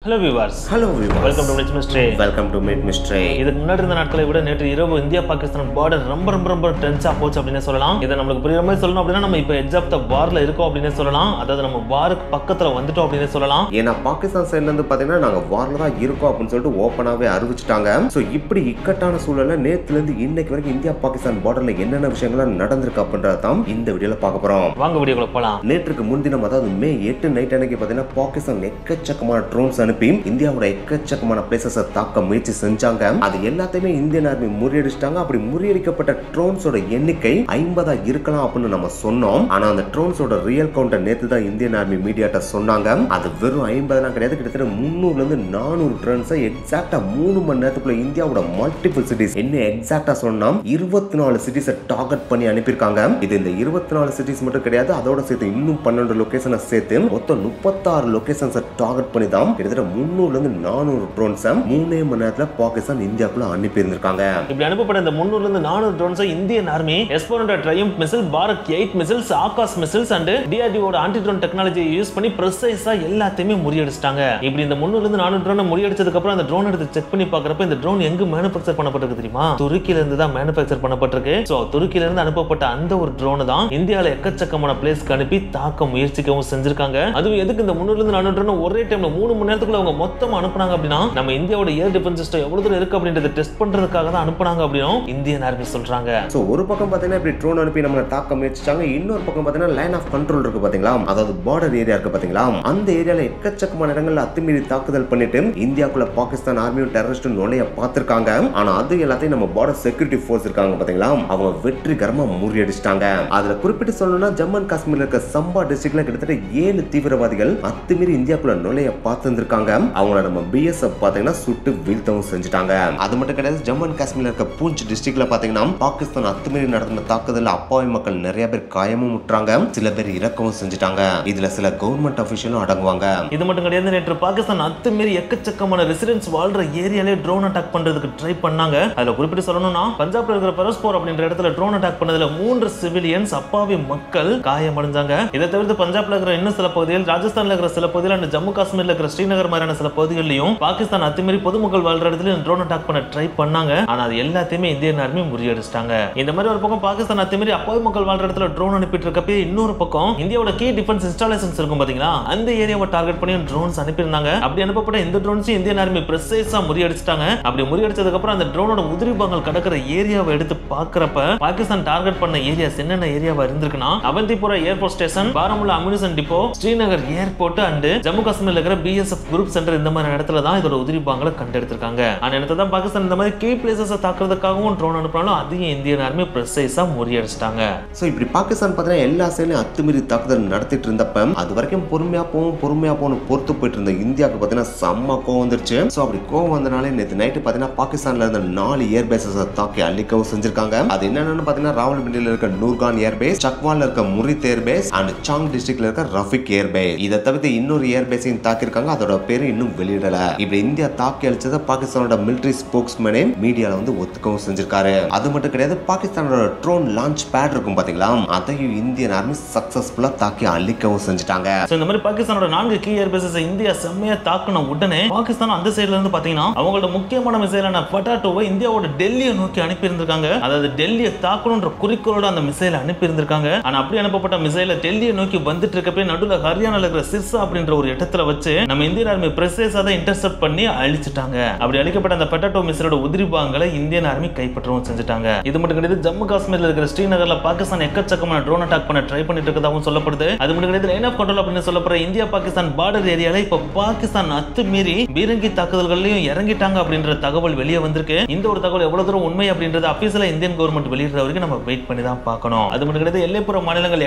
Hello viewers. Welcome to Mid Mystery. Welcome to Mid Mystery. இதுக்கு முன்னாடி இருந்த நாட்களை விட நேற்று இரவு இந்தியா பாகிஸ்தான் பார்டர் ரொம்ப டென்ஸா போச்சு அப்படினே சொல்லலாம். இத நமக்கு புரியுற மாதிரி சொல்லணும் அப்படினா நம்ம இப்போ எட்ஜ் ஆஃப் தி வார்ல இருக்கோம் அப்படினே சொல்லலாம். அதாவது நம்ம வாருக்கு பக்கத்துல வந்துட்டோம் அப்படினே சொல்லலாம். ஏனா பாகிஸ்தான் சைடுல இருந்து பாத்தீங்கன்னா நாங்க வார்ல தான் இருக்கோம் அப்படினு சொல்லிட்டு ஓபனாவே அறிவிச்சிட்டாங்க. சோ இப்படி இக்கட்டான சூழல்ல நேத்துல இருந்து இன்னைக்கு வரைக்கும் இந்தியா பாகிஸ்தான் பார்டர்ல என்னென்ன விஷயங்கள் நடந்திருக்கு அப்படின்றத தான் இந்த வீடியோல பார்க்க போறோம். வாங்க வீடியோக்குள்ள போலாம். நேற்றுக்கு முன்தினம் அதாவது மே 8 நைட் அன்னைக்கு பாத்தீங்கன்னா பாகிஸ்தான் எக்கச்சக்கமான ட்ரோன்ஸ் அனுப்பி இந்தியாவோட எக்கச்சக்கமான பிளேசஸை தாக்க முயற்சி செஞ்சாங்க. அது எல்லாத்தையுமே இந்தியன் ஆர்மி முறியடிச்சிட்டாங்க. அப்படி முறியடிக்கப்பட்ட ட்ரோன்ஸோட எண்ணிக்கை 50 இருக்கலாம் அப்படின்னு நம்ம சொன்னோம். ஆனா அந்த ட்ரோன்ஸோட ரியல் கவுண்டர் நேத்து தான் இந்தியன் ஆர்மி மீடியாட்ட சொன்னாங்க. அது வெறும் 50 கிடையாது, கிட்டத்தட்ட 300 இருந்து 400 ட்ரோன்ஸை எக்ஸாக்ட்டா 3 மணி நேரத்துக்குள்ள இந்தியாவோட மல்டிபிள் சிட்டிஸ் என்ன எக்ஸாக்ட்டா சொன்னா 24 சிட்டிஸை டார்கெட் பண்ணி அனுப்பியிருக்காங்க. இது இந்த 24 சிட்டிஸ் மட்டும் கிடையாது, அதோட சேர்த்து இன்னும் 12 லொகேஷனை சேர்த்து மொத்தம் 36 லொகேஷன்ஸை டார்கெட் பண்ணி தான் கிட்டத்தட்ட 300 இருந்து 400 ட்ரோன்ஸை 3 மணி நேரத்துல பாகிஸ்தான் இந்தியாக்குள்ள அனுப்பி இருந்திருக்காங்க. இப்படி அனுப்பப்பட்ட இந்த 300 இருந்து 400 ட்ரோன்ஸை Indian army S-400 triumph missile, Bharat 8 missiles, Akash missiles and DRDO anti drone டெக்னாலஜியை யூஸ் பண்ணி பிரெசைஸா எல்லாத்தையுமே முறியடிச்சிட்டாங்க. இப்படி இந்த 300 இருந்து 400 ட்ரோனை முறியடிச்சதுக்கு அப்புறம் அந்த ட்ரோன் எடுத்து செக் பண்ணி பார்க்கறப்ப இந்த ட்ரோன் எங்க மேனுஃபேக்சர் பண்ணப்பட்டிருக்கு தெரியுமா? துருக்கியில இருந்து தான் மேனுஃபேக்சர் பண்ணப்பட்டிருக்கு. சோ துருக்கியில இருந்து அனுப்பப்பட்ட அந்த ஒரு ட்ரோன் தான் இந்தியால எக்கச்சக்கமான பிளேஸ்க்கு அனுப்பி தாக்க முயற்சிக்கவும் செஞ்சிருக்காங்க. அதுவும் எதுக்கு இந்த 300 இருந்து 400 ட்ரோன் ஒரே டைம்ல 3 மணி நேரத்துக்குள்ள அவங்க மொத்தமா அனுப்புனாங்க அப்படினா நம்ம இந்தியாவோட ஏர் டிஃபென்ஸ் சிஸ்டம் எவ்வளவு தூரம் இருக்கு அப்படின்றத டெஸ்ட் பண்றதுக்காக தான் அனுப்புனாங்க அப்படினு இந்தியன் ஆர்மி சொல்றாங்க. சோ ஒரு பக்கம் பாத்தீங்கன்னா இப்படி ட்ரோன் அனுப்பி நம்மள தாக்க முயற்சிச்சாங்க. இன்னொரு பக்கம் பாத்தீங்கன்னா லைன் ஆஃப் கண்ட்ரோல் இருக்கு பாத்தீங்களா, அதாவது பார்டர் ஏரியா இருக்கு பாத்தீங்களா, அந்த ஏரியால எக்கச்சக்கமான இடங்கள்ல அத்துமீறி தாக்குதல் பண்ணிட்டு இந்தியாக்குள்ள பாகிஸ்தான் ஆர்மியும் டெரரிஸ்டும் நுழைய பார்த்திருக்காங்க. ஆனா அது எல்லாத்தையும் நம்ம பார்டர் செக்யூரிட்டி ஃபோர்ஸ் இருக்காங்க பாத்தீங்களா, அவங்க வெற்றிகரமா முறியடிச்சிட்டாங்க. அதுல குறிப்பிட்டு சொல்லணும்னா ஜம்மு அண்ட் காஷ்மீர்ல இருக்க சம்பா டிஸ்ட்ரிக்ட்ல கிட்டத்தட்ட 7 தீவிரவாதிகள் அத்துமீறி இந்தியாக்குள்ள நுழைய பார்த்திருக்காங்க. அவங்கள நம்ம BSF பாத்தீங்கன்னா சுட்டு வீழ்த்தவும் செஞ்சுட்டாங்க. அது மட்டும் கிடையாது, ஜம்மு அண்ட் காஷ்மீர்ல இருக்க பூஞ்ச் டிஸ்ட்ரிக்ட்ல பாத்தீங்கன்னா பாகிஸ்தான் அத்துமீறி நடந்த தாக்குதல்ல அப்பாவி மக்கள் நிறைய பேர் காயமும் முற்றாங்க, சில பேர் இறக்கவும் செஞ்சுட்டாங்க. இதுல சில கவர்மெண்ட் அபிஷியலும் அடங்குவாங்க. இது மட்டும் கிடையாது, நேற்று பாகிஸ்தான் அத்துமீறி எக்கச்சக்கமான ரெசிடென்ட்ஸ் வாழ்ற ஏரியாலே ட்ரோன் அட்டாக் பண்றதுக்கு ட்ரை பண்ணாங்க. அதுல குறிப்பிட்டு சொல்லணும்னா பஞ்சாப்ல இருக்கிற பரஸ்போர் அப்படின்ற இடத்துல ட்ரோன் அட்டாக் பண்ணதுல 3 சிவிலியன்ஸ் அப்பாவி மக்கள் காயமடைஞ்சாங்க. இதை தவிர்த்து பஞ்சாப்ல இருக்கிற இன்னும் சில பகுதிகள், ராஜஸ்தான்ல இருக்கிற சில பகுதிகள் அண்ட் ஜம்மு காஷ்மீர்ல இருக்கிற ஸ்ரீநகர் மாதிரியான சில பகுதிகளிலும் பாகிஸ்தான் அத்துமீறி பொதுமக்கள் வாழ்ற இடத்துல ட்ரோன் அட்டாக் பண்ண ட்ரை பண்ணாங்க. ஆனா அது எல்லாத்தையுமே இந்தியன் ஆர்மி முறியடிச்சிட்டாங்க. இந்த மாதிரி ஒரு பக்கம் பாகிஸ்தான் அத்துமீறி அப்பாவி மக்கள் வாழ்ற இடத்துல ட்ரோன் அனுப்பிட்டு இருக்கப்ப இன்னொரு பக்கம் இந்தியாவோட கீ டிஃபென்ஸ் இன்ஸ்டாலேஷன்ஸ் இருக்கும் பாத்தீங்களா, அந்த ஏரியாவை டார்கெட் பண்ணி ட்ரோன்ஸ் அனுப்பியிருந்தாங்க. அப்படி அனுப்பப்பட்ட இந்த ட்ரோன்ஸையும் இந்தியன் ஆர்மி பிரெசைஸா முறியடிச்சிட்டாங்க. அப்படி முறியடிச்சதுக்கு அப்புறம் அந்த ட்ரோனோட உதிரி பாகங்கள் கடக்கிற ஏரியாவை எடுத்து பார்க்கறப்ப பாகிஸ்தான் டார்கெட் பண்ண ஏரியாஸ் என்னென்ன ஏரியாவா இருந்திருக்குன்னா Awantipora airport station, Baramulla ammunition depot, Srinagar airport and Jammu காஷ்மீர்ல இருக்கிற BSF குரூப் சென்டர், இந்த மாதிரி இடத்துல தான் இதோட உதிரி பாகங்களை கண்டெடுத்திருக்காங்க. ஆனா என்னதான் பாகிஸ்தான் இந்த மாதிரி கீ பிளேசஸை தாக்குறதுக்காகவும் ட்ரோன் அனுப்பினாலும் அதையும் இந்தியன் ஆர்மி பிரெசைஸா முறியடிச்சிட்டாங்க. சோ இப்படி பாகிஸ்தான் பார்த்தீங்கன்னா எல்லா சைடுலயும் அத்துமீறி தாக்குதல் நடத்திட்டு இருந்தப்ப அது வரைக்கும் பொறுமையா போகணும் பொறுத்து போயிட்டு இருந்த இந்தியாவுக்கு பார்த்தீங்கன்னா செம்ம கோவம் வந்துருச்சு. சோ அப்படி கோவம் வந்தனாலே நேற்று நைட்டு பார்த்தீங்கன்னா பாகிஸ்தான்ல இருந்த 4 ஏர் பேசஸை தாக்கி அழிக்கவும் செஞ்சிருக்காங்க. அது என்னன்னு பார்த்தீங்கன்னா ராவல்பிண்டியில இருக்க நூர்கான் ஏர் பேஸ், சக்வால்ல இருக்க முரித் ஏர் பேஸ் அண்ட் சாங் டிஸ்ட்ரிக்ட்ல இருக்க ரஃபிக் ஏர் பேஸ். இதை தவிர்த்து இன்னொரு ஏர் பேஸையும் தாக்கியிருக்காங்க. அதோட பேரு இன்னும் வெளியிடல. இப்படி இந்தியா தாக்கி அழிச்சதை பாகிஸ்தானோட மிலிட்டரி ஸ்போக்ஸ்மேனே மீடியால வந்து ஒத்துக்கவும் செஞ்சிருக்காரு. அது மட்டும் கிடையாது, பாகிஸ்தானோட ட்ரோன் லான்ச் பேட் இருக்கும் பாத்தீங்களா, அதையும் இந்தியன் ஆர்மி சக்சஸ்ஃபுல்லா தாக்கி அழிக்கவும் செஞ்சுட்டாங்க. இந்த மாதிரி பாகிஸ்தானோட 4 கீ ஏர் பேசஸ் இந்தியா செம்மையா தாக்குன உடனே பாகிஸ்தான் அந்த சைடுல இருந்து பாத்தீங்கன்னா அவங்களோட முக்கியமான மிசைலான பட்டாட்டோவை இந்தியாவோட டெல்லியை நோக்கி அனுப்பி இருந்திருக்காங்க. அதாவது டெல்லியை தாக்கணும்ன்ற குறிக்கோளோட அந்த மிசைலை அனுப்பி இருந்திருக்காங்க. ஆனா அப்படி அனுப்பப்பட்ட மிசைலை டெல்லியை நோக்கி வந்துட்டு இருக்கப்ப நடுவுல ஹரியானால இருக்கிற சிர்சா அப்படின்ற ஒரு இடத்துல வச்சு நம்ம இந்தியன் ஆர்மி பிரெசைஸா தான் இன்டர்செப்ட் பண்ணி அழிச்சிட்டாங்க. அப்படி அழிக்கப்பட்ட அந்த பட்டாட்டோ மிசைலோட உதிரி பாகங்களை இந்தியன் ஆர்மி கைப்பற்றவும் செஞ்சுட்டாங்க. இது மட்டும் கிடையாது, ஜம்மு காஷ்மீர்ல இருக்கிற ஸ்ரீநகர்ல பாகிஸ்தான் எக்கச்சக்கமான ட்ரோன் அட்டாக் பண்ண ட்ரை பண்ணிட்டு இருக்கதாகவும் சொல்லப்படுது. அது மட்டும் கிடையாது, லைன் ஆஃப் கண்ட்ரோல் அப்படின்னு சொல்லப்படுற இந்தியா பாகிஸ்தான் பார்டர் ஏரியால இப்ப பாகிஸ்தான் அத்துமீறி பீரங்கி தாக்குதல்களையும் இறங்கிட்டாங்க அப்படின்ற தகவல் வெளியே வந்திருக்கு. இந்த ஒரு தகவல் எவ்வளவு தூரம் உண்மை அப்படின்றது அபிஷியலா இந்தியன் கவர்மெண்ட் வெளியிடுற வரைக்கும் நம்ம வெயிட் பண்ணி தான் பார்க்கணும். அது மட்டும் கிடையாது, எல்லைப்புற மாநிலங்கள்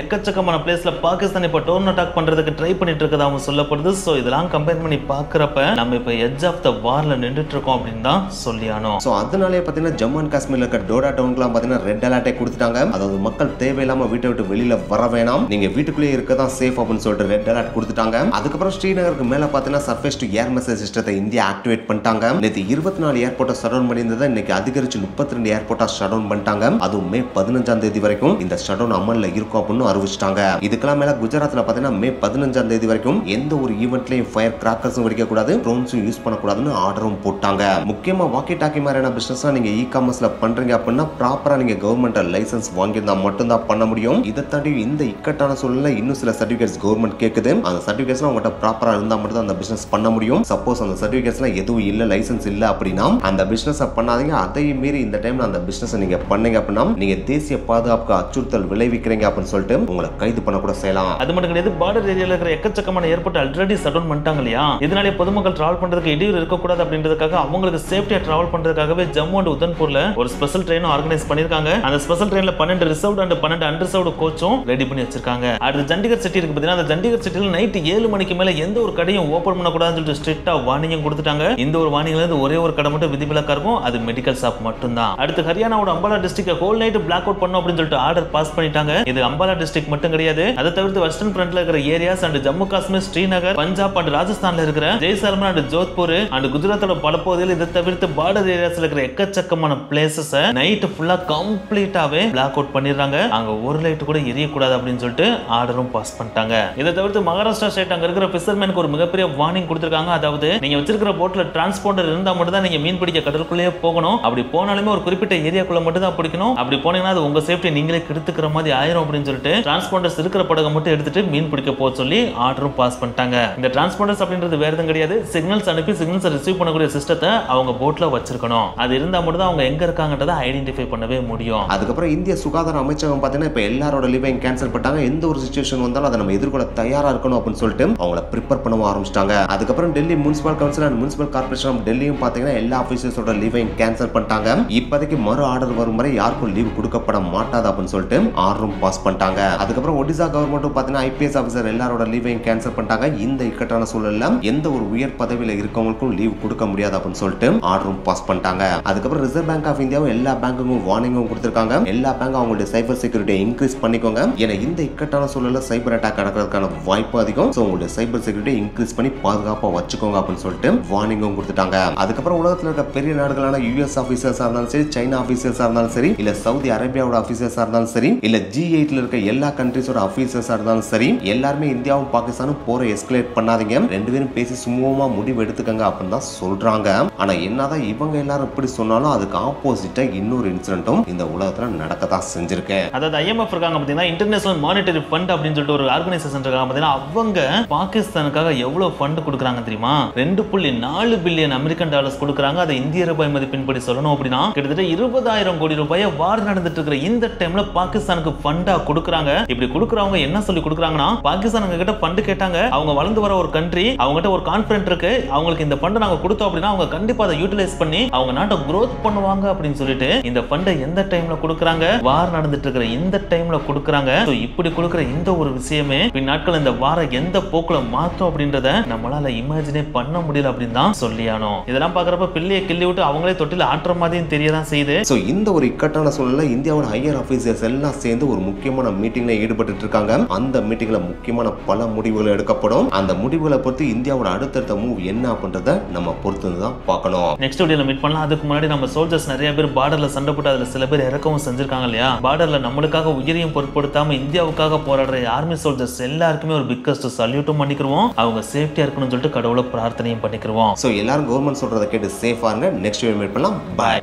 எக்கச்சக்கமான பிளேஸ்ல பாகிஸ்தான் இப்ப ட்ரோன் அட்டாக் பண்றதுக்கு ட்ரை பண்ணிட்டு இருக்கதாகவும் சொல்லப்படுது. சோ இதெல்லாம் கம்பேர் பண்ணி பார்க்கறப்ப நம்ம இப்ப எட்ஜ் ஆஃப் தி வார்ல நின்னுட்டு இருக்கோம் அப்படின்னு தான் சொல்லியானோம். சோ அதனாலே பாத்தீங்கன்னா ஜம்மு அண்ட் காஷ்மீர்ல இருக்க டோடா டவுன்க்குலாம் பாத்தீங்கன்னா ரெட் அலர்ட்டை கொடுத்துட்டாங்க. அதாவது மக்கள் தேவையில்லாம வீட்டை விட்டு வெளியில வர வேணாம், நீங்க வீட்டுக்குள்ளே இருக்க தான் சேஃப் அப்படின்னு சொல்லிட்டு ரெட் அலர்ட் கொடுத்துட்டாங்க. அதுக்கப்புறம் ஸ்ரீநகருக்கு மேல பாத்தீங்கன்னா சர்ஃபேஸ் டு ஏர் மிசைல் சிஸ்டத்தை இந்தியா ஆக்டிவேட் பண்ணிட்டாங்க. நேற்று 24 ஏர்போர்ட்டை ஷட் டவுன் பண்ணியிருந்ததை இன்னைக்கு அதிகரிச்சு 32 ஏர்போர்ட்டா ஷட் டவுன் பண்ணிட்டாங்க. அதுவும் மே 15ஆம் தேதி வரைக்கும் இந்த ஷட் டவுன் அமல்ல இருக்கும் அப்படின்னு அறிவிச்சிட்டாங்க. இதுக்கெல்லாம் மேல குஜராத்ல பாத்தீங்கன்னா மே 15ஆம் தேதி வரைக்கும் எந்த ஒரு ஈவென்ட்லயும் ஃபயர் கிராக்கர்ஸ் கிராக்கர்ஸும் வெடிக்க கூடாது, ட்ரோன்ஸும் யூஸ் பண்ணக்கூடாதுன்னு ஆர்டரும் போட்டாங்க. முக்கியமா வாக்கி டாக்கி மாதிரியான பிசினஸ் நீங்க இ-காமர்ஸ்ல பண்றீங்க அப்படின்னா ப்ராப்பரா நீங்க கவர்மெண்ட் லைசன்ஸ் வாங்கியிருந்தா மட்டும்தான் பண்ண முடியும். இதை தாண்டி இந்த இக்கட்டான சூழல்ல இன்னும் சில சர்டிபிகேட்ஸ் கவர்மெண்ட் கேக்குது. அந்த சர்டிபிகேட்ஸ்லாம் உங்கள்கிட்ட ப்ராப்பரா இருந்தா மட்டும் தான் அந்த பிசினஸ் பண்ண முடியும். சப்போஸ் அந்த சர்டிபிகேட்ஸ்லாம் எதுவும் இல்ல, லைசன்ஸ் இல்ல அப்படின்னா அந்த பிசினஸ் பண்ணாதீங்க. அதையும் மீறி இந்த டைம்ல அந்த பிசினஸ் நீங்க பண்ணீங்க அப்படின்னா நீங்க தேசிய பாதுகாப்புக்கு அச்சுறுத்தல் விளைவிக்கிறீங்க அப்படின்னு சொல்லிட்டு உங்களை கைது பண்ண கூட செய்யலாம். அது மட்டும் கிடையாது, பார்டர் ஏரியால இருக்கிற எக்கச்சக்கமான ஏர்போர்ட் ஆல்ரெடி ஷட் டவுன் பண்ணிட்டாங்க இல்லையா? இதனாலே பொதுமக்கள் டிராவல் பண்றதுக்கு இடையூறு இருக்கக்கூடாது அப்படின்றதுக்காக அவங்களுக்கு சேஃப்டியா டிராவல் பண்றதுக்காகவே ஜம்மு அண்ட் உதன்பூர்ல ஒரு ஸ்பெஷல் ட்ரெயின் ஆர்கனைஸ் பண்ணிருக்காங்க. அந்த ஸ்பெஷல் ட்ரெயின்ல 12 ரிசர்வ்ட் அண்ட் 12 அன்ரிசர்வ்ட் கோச்சும் ரெடி பண்ணி வச்சிருக்காங்க. அடுத்து சண்டிகர் சிட்டி இருக்கு பாத்தீங்கன்னா, அந்த சண்டிகர் சிட்டில நைட் 7 மணிக்கு மேல எந்த ஒரு கடையும் ஓபன் பண்ண கூடாதுன்னு சொல்லிட்டு ஸ்ட்ரிக்ட்டா வார்னிங் கொடுத்துட்டாங்க. இந்த ஒரு வார்னிங்ல இருந்து ஒரே ஒரு கடை மட்டும் விதிவிலக்கா இருக்கும், அது மெடிக்கல் ஷாப் மட்டும் தான். அடுத்து ஹரியானாவோட Ambala district whole night black out பண்ணனும் அப்படின்னு சொல்லிட்டு ஆர்டர் பாஸ் பண்ணிட்டாங்க. இது அம்பாலா டிஸ்ட்ரிக்ட் மட்டும் கிடையாது, அதை தவிர்த்து வெஸ்டர்ன் ஃப்ரண்ட்ல இருக்கிற areas and Jammu Kashmir, Srinagar, Punjab and ராஜஸ்தான்ல இருக்கிற ஜெய்சால்மர் அண்ட் ஜோத்பூர் அண்ட் குஜராத்தோட பல பகுதிகள், இதை தவிர்த்து பார்டர் ஏரியாஸ்ல இருக்கிற எக்கச்சக்கமான பிளேசஸ் நைட் ஃபுல்லா கம்ப்ளீட்டாவே பிளாக் அவுட் பண்ணிடுறாங்க. அங்க ஒரு லைட் கூட எரியக்கூடாது அப்படின்னு சொல்லிட்டு ஆர்டரும் பாஸ் பண்ணிட்டாங்க. இதை தவிர்த்து மகாராஷ்டிரா ஸ்டேட் அங்க இருக்கிற ஃபிஷர்மேனுக்கு ஒரு மிகப்பெரிய வார்னிங் கொடுத்திருக்காங்க. அதாவது நீங்க வச்சிருக்கிற போட்ல டிரான்ஸ்பாண்டர் இருந்தா மட்டும் தான் நீங்க மீன் பிடிக்க கடலுக்குள்ளேயே போகணும். அப்படி போனாலுமே ஒரு குறிப்பிட்ட ஏரியாக்குள்ள மட்டும் தான் பிடிக்கணும். அப்படி போனீங்கன்னா அது உங்க சேஃப்டி நீங்களே கெடுத்துக்கிற மாதிரி ஆயிரும் அப்படின்னு சொல்லிட்டு டிரான்ஸ்பாண்டர்ஸ் இருக்கிற படகை மட்டும் எடுத்துட்டு மீன் பிடிக்க போக சொல்லி ஆர்டரும் பாஸ் பண்ணிட்டாங்க. இந்த டிரான்ஸ்பாண்டர்ஸ் அப்படின்றது வேற எதுவும் கிடையாது, சிக்னல்ஸ் அனுப்பி சிக்னல்ஸ் ரிசீவ் பண்ணக்கூடிய சிஸ்டத்தை அவங்க போட்ல வச்சிருக்கணும். அது இருந்தா மட்டும் தான் அவங்க எங்க இருக்காங்கன்றதை ஐடென்டிஃபை பண்ணவே முடியும். அதுக்கப்புறம் இந்திய சுகாதார அமைச்சகம் பார்த்தீங்கன்னா இப்ப எல்லாரோட லீவையும் கேன்சல் பண்ணிட்டாங்க. எந்த ஒரு சிச்சுவேஷன் வந்தாலும் அதை நம்ம எதிர்கொள்ள தயாரா இருக்கணும் அப்படின்னு சொல்லிட்டு அவங்கள ப்ரிப்பேர் பண்ண ஆரம்பிச்சிட்டாங்க. அதுக்கப்புறம் Delhi municipal council and municipal corporation of டெல்லியும் பார்த்தீங்கன்னா எல்லா ஆபீசர்ஸோட லீவையும் கேன்சல் பண்ணிட்டாங்க. இப்போதைக்கு மறு ஆர்டர் வரும் வரை யாருக்கும் லீவ் கொடுக்கப்பட மாட்டாது அப்படின்னு சொல்லிட்டு ஆர்டரும் பாஸ் பண்ணிட்டாங்க. அதுக்கப்புறம் ஒடிசா கவர்மெண்ட்டும் பார்த்தீங்கன்னா ஐபிஎஸ் ஆஃபீஸர் எல்லாரோட லீவையும் கேன்சல் பண்ணிட்டாங்க. இந்த இக்கட்டான சூழல்ல எந்த ஒரு உயர் பதவியில இருக்கவங்களுக்கும் லீவ் கொடுக்க முடியாது அப்படின்னு சொல்லிட்டு ஆர்டரும் பாஸ் பண்ணிட்டாங்க. அதுக்கப்புறம் ரிசர்வ் பேங்க் ஆஃப் இந்தியாவும் எல்லா பேங்குக்கும் வார்னிங்கும் கொடுத்திருக்காங்க. எல்லா பேங்கும் அவங்களுடைய சைபர் செக்யூரிட்டியை இன்க்ரீஸ் பண்ணிக்கோங்க. ஏன்னா இந்த இக்கட்டான சூழல்ல சைபர் அட்டாக் நடக்கிறதுக்கான வாய்ப்பு அதிகம். சோ உங்களுடைய சைபர் செக்யூரிட்டியை இன்க்ரீஸ் பண்ணி பாதுகாப்பா வச்சுக்கோங்க அப்படின்னு சொல்லிட்டு வார்னிங்கும் கொடுத்துட்டாங்க. அதுக்கப்புறம் உலகத்தில் இருக்க பெரிய நாடுகளான யுஎஸ் ஆபீசர்ஸா இருந்தாலும் சரி, சைனா ஆபீசர்ஸா இருந்தாலும் சரி, இல்ல சவுதி அரேபியாவோட ஆபீசர்ஸா இருந்தாலும் சரி, இல்ல G8ல இருக்க எல்லா கண்ட்ரீஸோட ஆபீசர்ஸா இருந்தாலும் சரி, எல்லாருமே இந்தியாவும் பாகிஸ்தானும் போற எஸ்கலேட் பண்ணாதீங்க, ரெண்டு பேரும் பேசி சுமூகமா முடிவு எடுத்துக்கங்க அப்படின்னு தான் சொல்றாங்க. ஆனா என்னதான் இவங்க எல்லாரும் இப்படி சொன்னாலும் அதுக்கு ஆப்போசிட்டா இன்னொரு இன்சிடென்ட்டும் இந்த உலகத்துல நடக்கதான் செஞ்சிருக்கு. அதாவது IMF இருக்காங்க பாத்தீங்கன்னா, இன்டர்நேஷனல் மானிட்டரி ஃபண்ட் அப்படின்னு சொல்லிட்டு ஒரு ஆர்கனைசேஷன் இருக்காங்க பாத்தீங்கன்னா, அவங்க பாகிஸ்தானுக்காக எவ்வளவு ஃபண்ட் கொடுக்குறாங்க தெரியுமா? 2.4 பில்லியன் அமெரிக்கன் டாலர்ஸ் கொடுக்குறாங்க. அதை இந்திய ரூபாய் மதிப்பின்படி சொல்லணும் அப்படின்னா கிட்டத்தட்ட 20,000 கோடி ரூபாய் வார் நடந்துட்டு இருக்கிற இந்த டைம்ல பாகிஸ்தானுக்கு ஃபண்டா கொடுக்குறாங்க. இப்படி கொடுக்குறவங்க என்ன சொல்லி கொடுக்குறாங்கன்னா, பாகிஸ்தான் கிட்ட ஃபண்ட் கேட்டாங்க, அவங்க வளர்ந்து வர ஒரு கண்ட்ரி, அவங்ககிட்ட ஒரு கான்ஃபிடன்ட் இருக்கு, அவங்களுக்கு இந்த ஃபண்ட் நாங்க கொடுத்தோம் அப்படின்னா அவங்க கண்டிப்பா அதை யூட்டிலைஸ் பண்ணி அவங்க நாட்டை growth பண்ணுவாங்க அப்படின்னு சொல்லிட்டு இந்த ஃபண்டை எந்த டைம்ல கொடுக்குறாங்க? வார் நடந்துட்டு இருக்கிற இந்த டைம்ல கொடுக்குறாங்க. சோ இப்படி கொடுக்குற இந்த ஒரு விஷயமே பின் நாட்கள் இந்த வார எந்த போக்குல மாத்தும் அப்படின்றத நம்மளால இமேஜினே பண்ண முடியல அப்படின்னு தான் சொல்லியானோம். இதெல்லாம் பாக்குறப்ப பிள்ளையை கிள்ளி விட்டு அவங்களே தொட்டில ஆட்டுற மாதிரியும் தெரியதான் செய்யுது. சோ இந்த ஒரு இக்கட்டான சூழல்ல இந்தியாவோட ஹையர் ஆபீசர்ஸ் எல்லாம் சேர்ந்து ஒரு முக்கியமான மீட்டிங்ல ஈடுபட்டு இருக்காங்க. அந்த மீட்டிங்ல முக்கியமான பல முடிவுகள் எடுக்கப்படும். அந்த முடிவுகளை பொறுத்து இந்தியாவோட அடுத்தடுத்த மூவ் என்ன அப்படின்றத நம்ம பொறுத்து தான் பார்க்கணும். நெக்ஸ்ட் வீடியோல மீட் பண்ணலாம். அதுக்கு முன்னாடி நம்ம சோல்ஜர்ஸ் நிறைய பேர் பார்டர்ல சண்டை போட்டு அதுல சில பேர் இறக்கவும் செஞ்சிருக்காங்க இல்லையா? பார்டர்ல நம்மளுக்காக உயிரையும் பொருட்படுத்தாம இந்தியாவுக்காக போராடுற ஆர்மி சோல்ஜர்ஸ் எல்லாருக்குமே ஒரு பிக்கஸ்ட் சல்யூட்டும் பண்ணிக்கிறோம். அவங்க சேஃப்டியா இருக்கணும்னு சொல்லிட்டு கடவுளை பிரார்த்தனையும் பண்ணிக்கிறோம். சோ எல்லாரும் கவர்மெண்ட் சொல்றதை கேட்டு சேஃபா இருங்க. நெக்ஸ்ட் வீடியோ மீட் பண்ணலாம். பை.